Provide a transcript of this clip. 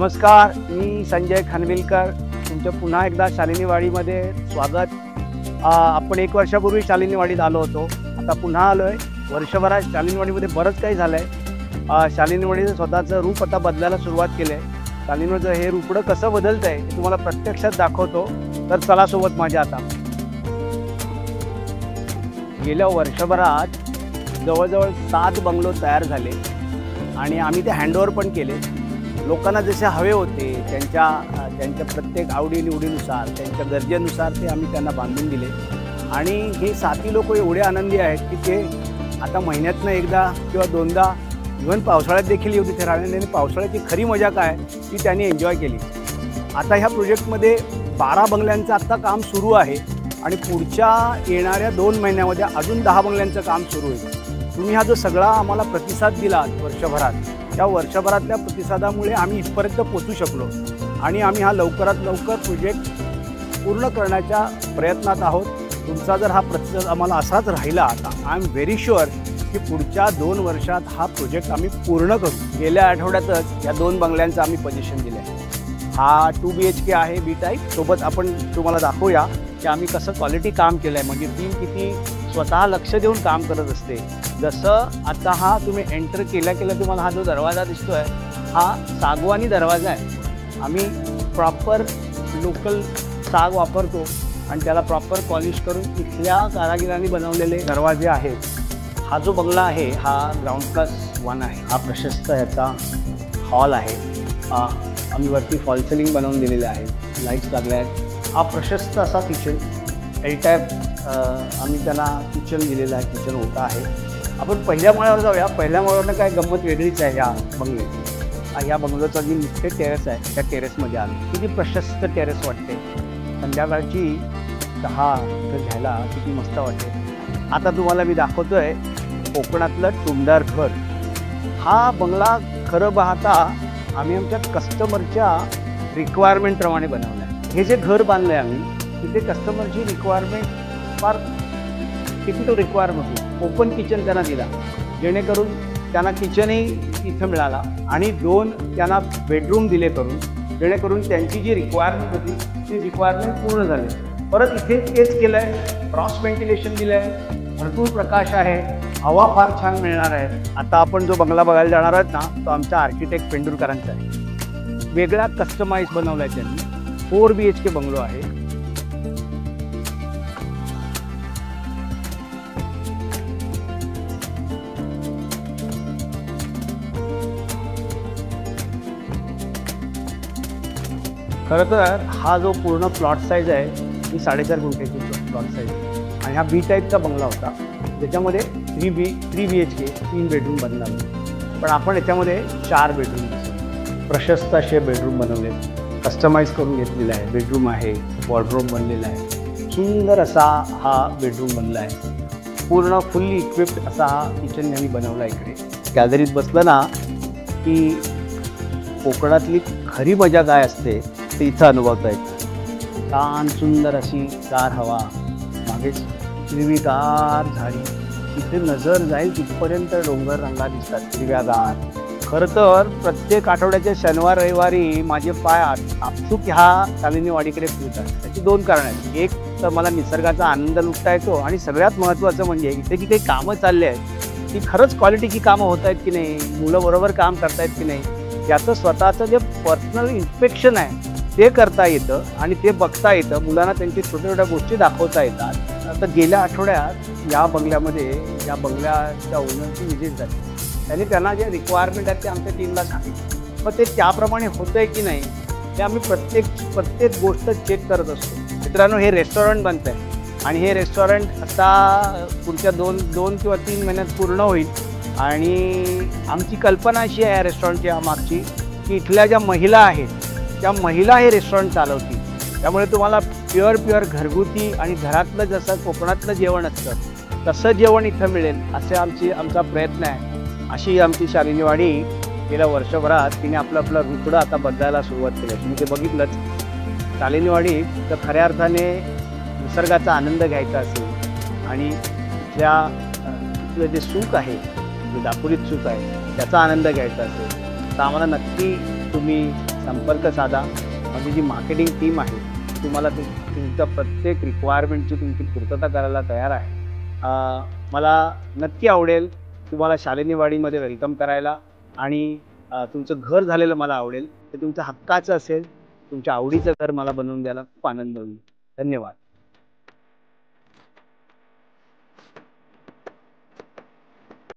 नमस्कार, मी संजय खानविलकर. तुमचं पुन्हा एकदा शालिनी वाडीमध्ये स्वागत. आपण 1 वर्षापूर्वी शालिनी वाडीत आलो होतो. आता पुन्हा आलो आहे. वर्षभरात शालिनी वाडीमध्ये बरंच काही झालं आहे. शालिनी वाडीचं स्वतःचं रूप आता बदलायला सुरुवात केलं आहे. शालिनी वाडीचं हे रूपडं कसं बदलतं आहे हे तुम्हाला प्रत्यक्षात दाखवतो. तर चला सोबत माझ्या. आता गेल्या वर्षभरात जवळजवळ 7 बंगलो तयार झाले आणि आम्ही ते हँडओव्हर पण केले. लोकांना जसे हवे होते त्यांच्या प्रत्येक आवडीनिवडीनुसार, त्यांच्या गरजेनुसार ते आम्ही त्यांना बांधून दिले. आणि हे साथी लोक एवढे आनंदी आहेत की ते आता महिन्यातनं एकदा किंवा 2दा इव्हन पावसाळ्यात देखील येऊ तिथे राहण्याने. आणि पावसाळ्याची खरी मजा काय ती त्यांनी एन्जॉय केली. आता ह्या प्रोजेक्टमध्ये 12 बंगल्यांचं आत्ता काम सुरू आहे आणि पुढच्या येणाऱ्या 2 महिन्यामध्ये अजून 10 बंगल्यांचं काम सुरू होईल. तुम्ही हा जो सगळा आम्हाला प्रतिसाद दिला वर्षभरात, त्या वर्षभरातल्या प्रतिसादामुळे आम्ही इथपर्यंत पोचू शकलो आणि आम्ही हा लवकरात लवकर प्रोजेक्ट पूर्ण करण्याच्या प्रयत्नात आहोत. तुमचा जर हा प्रतिसाद आम्हाला असाच राहिला आता आय एम व्हेरी शुअर की पुढच्या 2 वर्षात हा प्रोजेक्ट आम्ही पूर्ण करू. गेल्या आठवड्यातच या 2 बंगल्यांचं आम्ही पोझिशन दिलं आहे. हा 2 BHK आहे बी टाईप. सोबत आपण तुम्हाला दाखवूया की आम्ही कसं क्वालिटी काम केलं आहे. म्हणजे टीम किती स्वतः लक्ष देऊन काम करत असते. जसं आता हा तुम्ही एंटर केल्या तुम्हाला हा जो दरवाजा दिसतो आहे हा सागवानी दरवाजा आहे. आम्ही प्रॉपर लोकल साग वापरतो आणि त्याला प्रॉपर पॉलिश करून इथल्या कारागिरांनी बनवलेले दरवाजे आहेत. हा जो बंगला आहे हा ग्राउंड+1 आहे. हा प्रशस्त ह्याचा हॉल आहे. आम्ही वरती फॉल सिलिंग बनवून दिलेले आहे. लाईट्स लागल्या आहेत. हा प्रशस्त असा किचन एल टाईप आम्ही त्यांना किचन दिलेलं आहे. किचन मोठा आहे. आपण पहिल्या माळ्यावर जाऊया. पहिल्या माळ्यावरनं काय गंमत वेगळीच आहे या बंगल्याची. या बंगलोचा जी मुख्य टेरेस आहे त्या टेरेसमध्ये आम्ही किती प्रशस्त टेरेस वाटते. संध्याकाळची 10 घ्यायला किती मस्त वाटते. आता तुम्हाला मी दाखवतो आहे कोकणातलं टुमदार घर. हा बंगला खरं पाहता आम्ही आमच्या कस्टमरच्या रिक्वायरमेंटप्रमाणे बनवला आहे. हे जे घर बांधलं आहे आम्ही तिथे कस्टमरची रिक्वायरमेंट फार टिपिकल रिक्वायरमेंट होती. ओपन किचन त्यांना दिला जेणेकरून त्यांना किचनही इथं मिळाला आणि 2 त्यांना बेडरूम दिले करून जेणेकरून त्यांची जी रिक्वायरमेंट होती ती रिक्वायरमेंट पूर्ण झाली. परत इथे तेच केलं आहे. क्रॉस व्हेंटिलेशन दिलं आहे. भरपूर प्रकाश आहे. हवा फार छान मिळणार आहे. आता आपण जो बंगला बघायला जाणार आहोत ना तो आमच्या आर्किटेक्ट पेंडुरकरांचा आहे. वेगळा कस्टमाइज बनवला आहे त्यांनी. 4 BHK बंगलो आहे. खरं तर हा जो पूर्ण प्लॉट साईज आहे ही 4.5 गुंठ्याची प्लॉट साईज आणि हा बी टाईपचा बंगला होता ज्याच्यामध्ये 3 BHK 3 बेडरूम बनला. पण आपण याच्यामध्ये 4 बेडरूम प्रशस्त असे बेडरूम बनवले. कस्टमाइज करून घेतलेला आहे. बेडरूम आहे. वॉर्डरोब बनलेला आहे. सुंदर असा हा बेडरूम बनला आहे. पूर्ण फुल्ली इक्विप्ड असा हा किचन आम्ही बनवला. इकडे गॅलरीत बसलं ना की कोकणातली खरी मजा काय असते ते इथं अनुभवता येतं. छान सुंदर अशी गार हवा, मागेच हिरवीगार झाडी, तिथे नजर जाईल तिथपर्यंत डोंगर रंगात दिसतात हिरव्यागार. खरं तर प्रत्येक आठवड्याच्या शनिवार रविवारी माझे पाय आपसूक ह्या शालिनी वाडीकडे फिरतात. त्याची 2 कारणं आहेत. एक तर मला निसर्गाचा आनंद लुटता येतो आणि सगळ्यात महत्त्वाचं म्हणजे इथे जी काही कामं चालली आहेत ती खरंच क्वालिटीची कामं होत आहेत की नाही, मुलं बरोबर काम करतायत की नाही याचं स्वतःचं जे पर्सनल इन्स्पेक्शन आहे ते करता येतं आणि ते बघता येतं. मुलांना त्यांची छोट्या छोट्या गोष्टी दाखवता येतात. आता गेल्या आठवड्यात या बंगल्यामध्ये या बंगल्याच्या ओनरची व्हिजिट झाली. त्यांनी त्यांना जे रिक्वायरमेंट आहेत ते आमच्या टीमला सांगितलं. पण ते त्याप्रमाणे होतं आहे की नाही ते आम्ही प्रत्येक गोष्ट चेक करत असतो. मित्रांनो, हे रेस्टॉरंट बनतं आहे आणि हे रेस्टॉरंट आता पुढच्या 2 किंवा 3 महिन्यात पूर्ण होईल. आणि आमची कल्पना अशी आहे या रेस्टॉरंटच्या मागची की इथल्या ज्या महिला आहेत त्या महिला हे रेस्टॉरंट चालवतील. त्यामुळे तुम्हाला प्युअर घरगुती आणि घरातलं जसं कोकणातलं जेवण असतं तसं जेवण इथं मिळेल असे आमचा प्रयत्न आहे. अशी आमची शालिनी वाडी गेल्या वर्षभरात तिने आपलं रूपडं आता बदलायला सुरुवात केली. तुम्ही ते बघितलंच. शालिनी वाडी तर खऱ्या अर्थाने निसर्गाचा आनंद घ्यायचा असेल आणि इथलं जे सुख आहे, जे दापुरीत सुख आहे त्याचा आनंद घ्यायचा असेल तर आम्हाला नक्की तुम्ही संपर्क साधा. म्हणजे जी मार्केटिंग टीम आहे तुम्हाला तुमच्या प्रत्येक रिक्वायरमेंटची तुमची पूर्तता करायला तयार आहे. मला नक्की आवडेल तुम्हाला शालिनी वाडीमध्ये वेलकम करायला आणि तुमचं घर झालेलं मला आवडेल. ते तुमचं हक्काचं असेल, तुमच्या आवडीचं घर मला बनवून द्यायला खूप आनंद होईल. धन्यवाद.